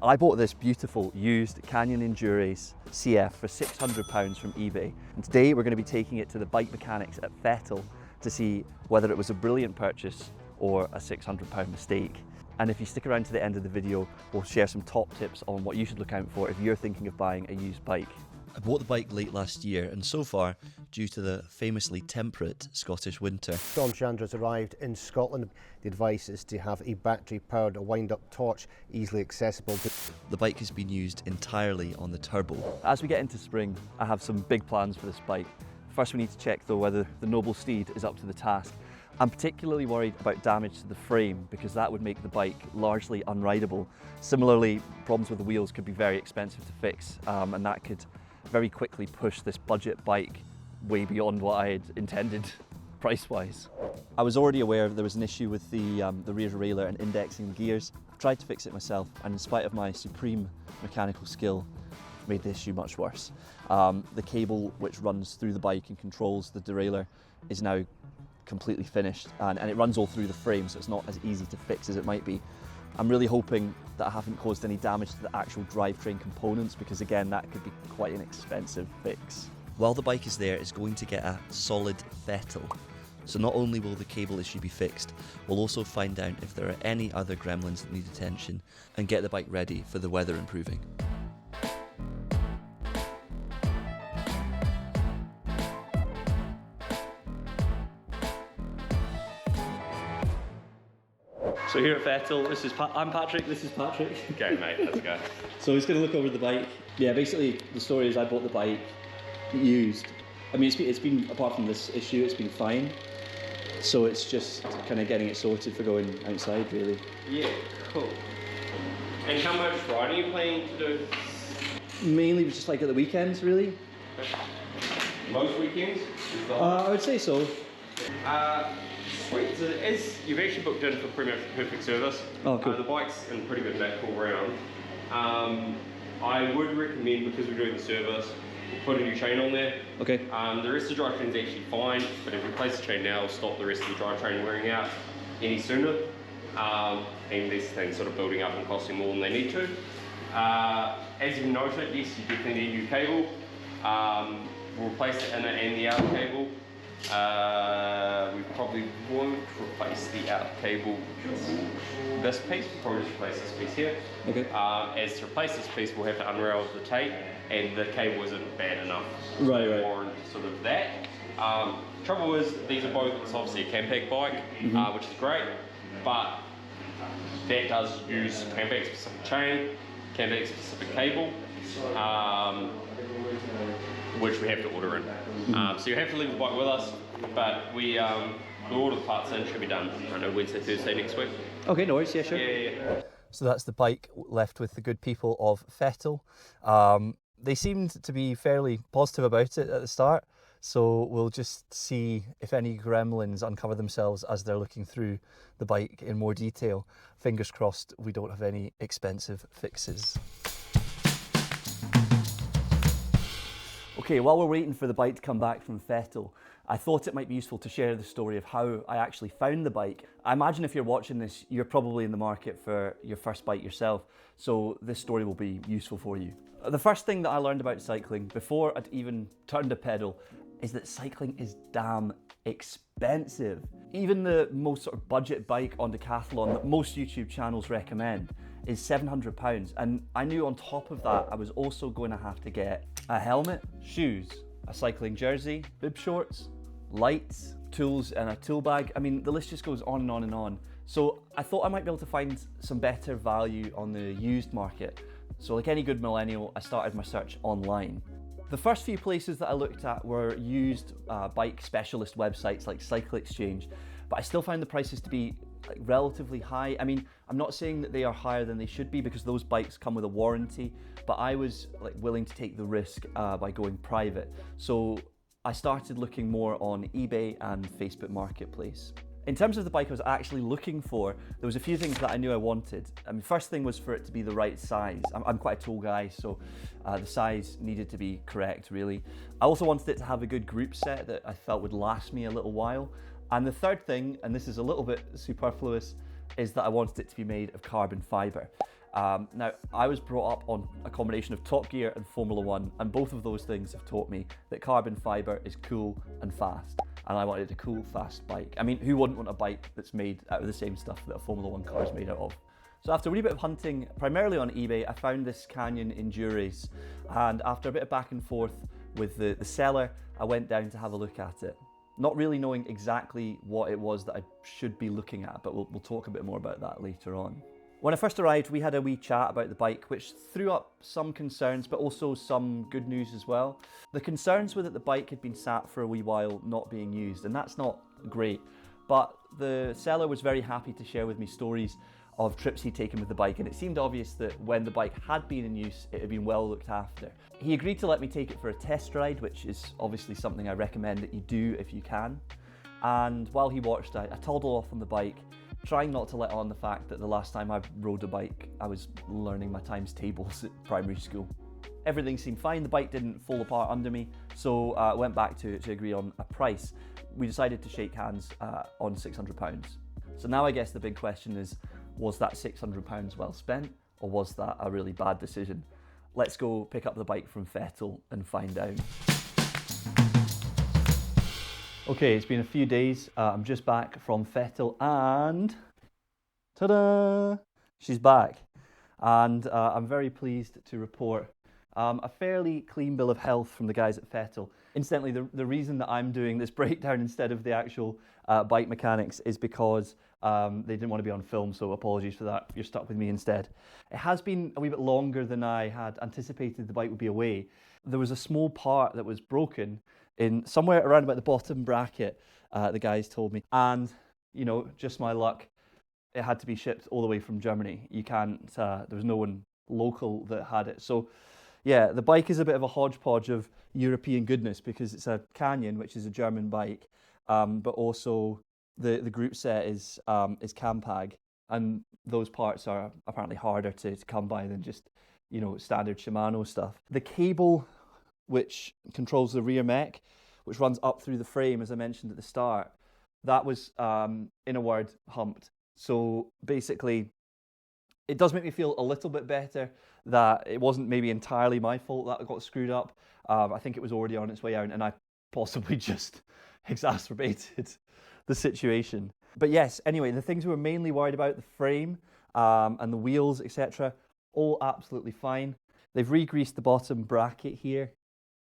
I bought this beautiful used Canyon Endurace CF for £600 from eBay. And today we're going to be taking it to the bike mechanics at Fettle to see whether it was a brilliant purchase or a £600 mistake. And if you stick around to the end of the video, we'll share some top tips on what you should look out for if you're thinking of buying a used bike. I bought the bike late last year, and so far, due to the famously temperate Scottish winter, Storm Chandra's arrived in Scotland. The advice is to have a battery-powered wind-up torch easily accessible. the bike has been used entirely on the turbo. As we get into spring, I have some big plans for this bike. First, we need to check though whether the noble steed is up to the task. I'm particularly worried about damage to the frame because that would make the bike largely unrideable. Similarly, problems with the wheels could be very expensive to fix, and that could very quickly push this budget bike way beyond what I had intended price-wise. I was already aware there was an issue with the rear derailleur and indexing gears. I've tried to fix it myself, and in spite of my supreme mechanical skill, made the issue much worse. The cable which runs through the bike and controls the derailleur is now completely finished, and it runs all through the frame, so it's not as easy to fix as it might be. I'm really hoping that I haven't caused any damage to the actual drivetrain components, because again, that could be quite an expensive fix. While the bike is there, it's going to get a solid Fettle. So not only will the cable issue be fixed, we'll also find out if there are any other gremlins that need attention and get the bike ready for the weather improving. So here at Fettle, I'm Patrick, this is Patrick. Okay, mate, let's go. So he's going to look over the bike. Yeah, basically the story is I bought the bike used. I mean, it's been, apart from this issue, it's been fine. So it's just kind of getting it sorted for going outside, really. Yeah, cool. And how much riding are you planning to do? Mainly just like at the weekends, really. Most weekends? I would say so. Sweet. So you've actually booked in for pretty much perfect service. Oh, cool. The bike's in pretty good back all round. I would recommend, because we're doing the service, put a new chain on there. Okay. The rest of the drivetrain's actually fine, but if you replace the chain now, it'll stop the rest of the drivetrain wearing out any sooner. And these things sort of building up and costing more than they need to. As you've noted, yes, you definitely need a new cable. We'll replace the inner and the outer cable. We probably won't replace the outer cable this piece, we'll probably just replace this piece here. Okay. As to replace this piece, we'll have to unravel the tape, and the cable isn't bad enough Right. warrant sort of that. Trouble is, these are both, it's obviously a Campact bike, which is great, but that does use Campact specific chain, Campact specific cable, which we have to order in. So you have to leave the bike with us, but we'll order the parts in, should be done, I don't know, Wednesday, Thursday next week. Okay, no worries, yeah, sure. Yeah. So that's the bike left with the good people of Fettle. They seemed to be fairly positive about it at the start, so we'll just see if any gremlins uncover themselves as they're looking through the bike in more detail. Fingers crossed we don't have any expensive fixes. Okay, while we're waiting for the bike to come back from Fettle, I thought it might be useful to share the story of how I actually found the bike. I imagine if you're watching this, you're probably in the market for your first bike yourself, so this story will be useful for you. The first thing that I learned about cycling before I'd even turned a pedal is that cycling is damn expensive. Even the most sort of budget bike on Decathlon that most YouTube channels recommend is £700, and I knew on top of that I was also going to have to get a helmet, shoes, a cycling jersey, bib shorts, lights, tools and a tool bag. I mean, the list just goes on and on and on. So I thought I might be able to find some better value on the used market. So like any good millennial, I started my search online. The first few places that I looked at were used bike specialist websites like Cycle Exchange, but I still found the prices to be relatively high. I mean, I'm not saying that they are higher than they should be because those bikes come with a warranty, but I was willing to take the risk by going private. So I started looking more on eBay and Facebook Marketplace. In terms of the bike I was actually looking for, there was a few things that I knew I wanted. I mean, first thing was for it to be the right size. I'm quite a tall guy, so the size needed to be correct, really. I also wanted it to have a good group set that I felt would last me a little while. And the third thing, and this is a little bit superfluous, is that I wanted it to be made of carbon fiber. Now, I was brought up on a combination of Top Gear and Formula One, and both of those things have taught me that carbon fibre is cool and fast. And I wanted a cool, fast bike. I mean, who wouldn't want a bike that's made out of the same stuff that a Formula One car is made out of? So after a wee bit of hunting, primarily on eBay, I found this Canyon Endurace. And after a bit of back and forth with the seller, I went down to have a look at it. Not really knowing exactly what it was that I should be looking at, but we'll talk a bit more about that later on. When I first arrived, we had a wee chat about the bike, which threw up some concerns, but also some good news as well. The concerns were that the bike had been sat for a wee while not being used, and that's not great. But the seller was very happy to share with me stories of trips he'd taken with the bike, and it seemed obvious that when the bike had been in use, it had been well looked after. He agreed to let me take it for a test ride, which is obviously something I recommend that you do if you can. And while he watched, I toddled off on the bike, trying not to let on the fact that the last time I rode a bike, I was learning my times tables at primary school. Everything seemed fine, the bike didn't fall apart under me, so I went back to agree on a price. We decided to shake hands on £600. So now I guess the big question is, was that £600 well spent, or was that a really bad decision? Let's go pick up the bike from Fettle and find out. Okay, it's been a few days. I'm just back from Fettle and ta-da! She's back. And I'm very pleased to report a fairly clean bill of health from the guys at Fettle. Incidentally, the reason that I'm doing this breakdown instead of the actual bike mechanics is because they didn't want to be on film, so apologies for that. You're stuck with me instead. It has been a wee bit longer than I had anticipated the bike would be away. There was a small part that was broken in somewhere around about the bottom bracket, the guys told me. And, you know, just my luck, it had to be shipped all the way from Germany. You can't, there was no one local that had it. So, yeah, the bike is a bit of a hodgepodge of European goodness because it's a Canyon, which is a German bike, but also the group set is Campag, and those parts are apparently harder to come by than just, you know, standard Shimano stuff. The cable which controls the rear mech, which runs up through the frame, as I mentioned at the start, that was, in a word, humped. So basically, it does make me feel a little bit better that it wasn't maybe entirely my fault that it got screwed up. I think it was already on its way out, and I possibly just exacerbated the situation. But yes, anyway, the things we were mainly worried about, the frame and the wheels, etc., all absolutely fine. They've re-greased the bottom bracket here,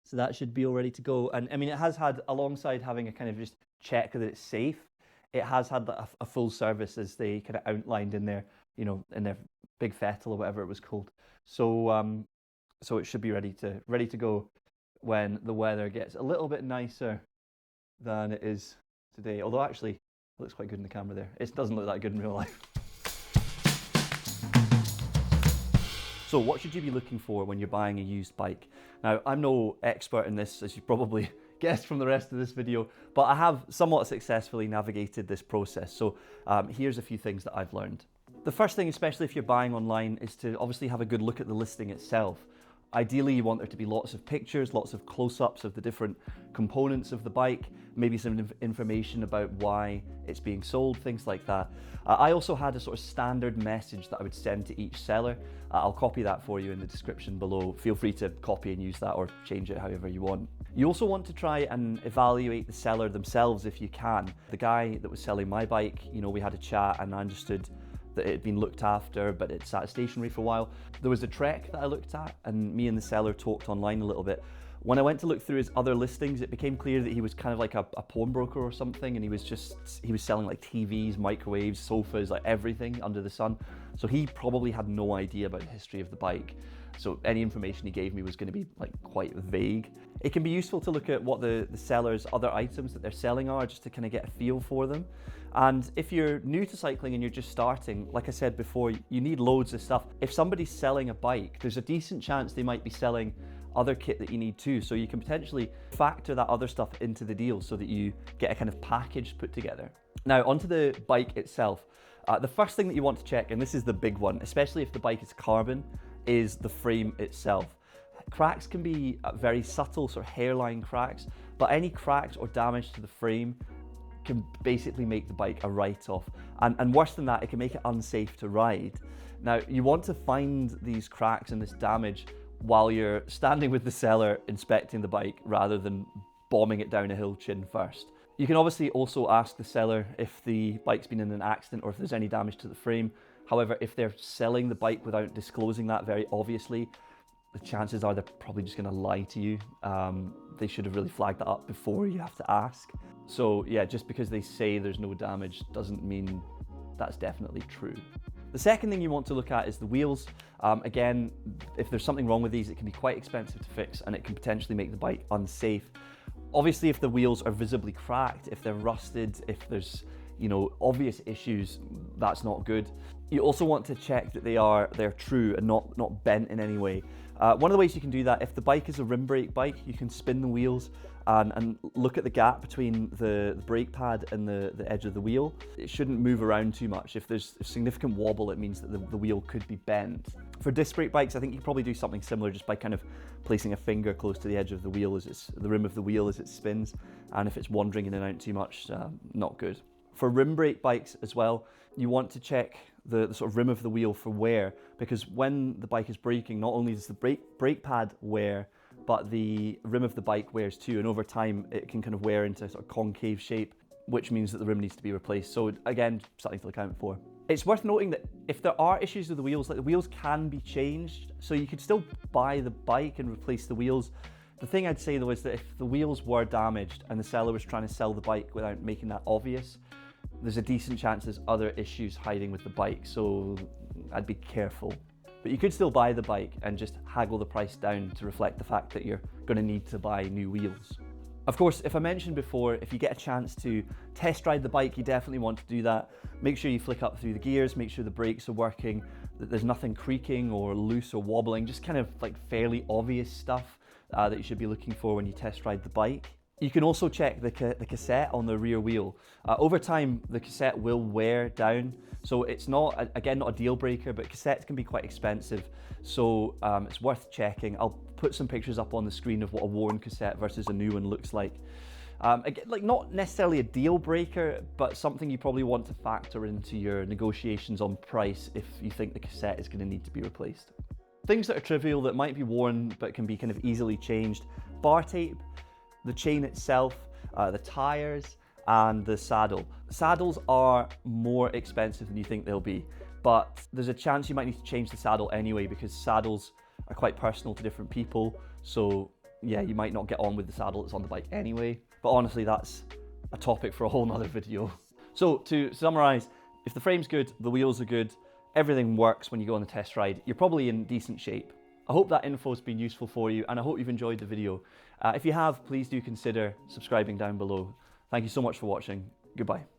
so that should be all ready to go. And I mean, it has had, alongside having a kind of just check that it's safe, it has had a full service as they kind of outlined in their, you know, in their big Fettle or whatever it was called. So so it should be ready to go when the weather gets a little bit nicer than it is today. Although actually, it looks quite good in the camera there. It doesn't look that good in real life. So what should you be looking for when you're buying a used bike? Now, I'm no expert in this, as you probably guessed from the rest of this video, but I have somewhat successfully navigated this process. So here's a few things that I've learned. The first thing, especially if you're buying online, is to obviously have a good look at the listing itself. Ideally, you want there to be lots of pictures, lots of close-ups of the different components of the bike, maybe some information about why it's being sold, things like that. I also had a sort of standard message that I would send to each seller. I'll copy that for you in the description below. Feel free to copy and use that or change it however you want. You also want to try and evaluate the seller themselves if you can. The guy that was selling my bike, you know, we had a chat and I understood that it had been looked after, but it sat stationary for a while. There was a Trek that I looked at, and me and the seller talked online a little bit. When I went to look through his other listings, it became clear that he was kind of like a pawnbroker or something, and he was selling like TVs, microwaves, sofas, like everything under the sun. So he probably had no idea about the history of the bike. So any information he gave me was going to be like quite vague. It can be useful to look at what the seller's other items that they're selling are, just to kind of get a feel for them. And if you're new to cycling and you're just starting, like I said before, you need loads of stuff. If somebody's selling a bike, there's a decent chance they might be selling other kit that you need too. So you can potentially factor that other stuff into the deal so that you get a kind of package put together. Now onto the bike itself. The first thing that you want to check, and this is the big one, especially if the bike is carbon, is the frame itself. Cracks can be very subtle, sort of hairline cracks, but any cracks or damage to the frame can basically make the bike a write-off. And worse than that, it can make it unsafe to ride. Now, you want to find these cracks and this damage while you're standing with the seller inspecting the bike rather than bombing it down a hill chin first. You can obviously also ask the seller if the bike's been in an accident or if there's any damage to the frame. However, if they're selling the bike without disclosing that very obviously, the chances are they're probably just going to lie to you. They should have really flagged that up before you have to ask. So yeah, just because they say there's no damage doesn't mean that's definitely true. The second thing you want to look at is the wheels. Again, if there's something wrong with these, it can be quite expensive to fix and it can potentially make the bike unsafe. Obviously, if the wheels are visibly cracked, if they're rusted, if there's obvious issues, that's not good. You also want to check that they're true and not bent in any way. One of the ways you can do that, if the bike is a rim brake bike, you can spin the wheels and look at the gap between the brake pad and the edge of the wheel. It shouldn't move around too much. If there's a significant wobble, it means that the wheel could be bent. For disc brake bikes, I think you can probably do something similar just by kind of placing a finger close to the edge of the wheel the rim of the wheel as it spins. And if it's wandering in and out too much, not good. For rim brake bikes as well, you want to check the sort of rim of the wheel for wear, because when the bike is braking, not only does the brake pad wear, but the rim of the bike wears too, and over time it can kind of wear into a sort of concave shape, which means that the rim needs to be replaced. So again, something to look out for. It's worth noting that if there are issues with the wheels, like the wheels can be changed, so you could still buy the bike and replace the wheels. The thing I'd say though is that if the wheels were damaged and the seller was trying to sell the bike without making that obvious, there's a decent chance there's other issues hiding with the bike, so I'd be careful. But you could still buy the bike and just haggle the price down to reflect the fact that you're going to need to buy new wheels. Of course, if I mentioned before, if you get a chance to test ride the bike, you definitely want to do that. Make sure you flick up through the gears, make sure the brakes are working, that there's nothing creaking or loose or wobbling, just kind of like fairly obvious stuff that you should be looking for when you test ride the bike. You can also check the cassette on the rear wheel. Over time, the cassette will wear down, so it's not, again, not a deal breaker, but cassettes can be quite expensive, so it's worth checking. I'll put some pictures up on the screen of what a worn cassette versus a new one looks like. Again, like not necessarily a deal breaker, but something you probably want to factor into your negotiations on price if you think the cassette is going to need to be replaced. Things that are trivial that might be worn but can be kind of easily changed: bar tape, the chain itself, the tires, and the saddle. Saddles are more expensive than you think they'll be, but there's a chance you might need to change the saddle anyway, because saddles are quite personal to different people. So yeah, you might not get on with the saddle that's on the bike anyway. But honestly, that's a topic for a whole nother video. So to summarize, if the frame's good, the wheels are good, everything works when you go on the test ride, you're probably in decent shape. I hope that info has been useful for you, and I hope you've enjoyed the video. If you have, please do consider subscribing down below. Thank you so much for watching. Goodbye.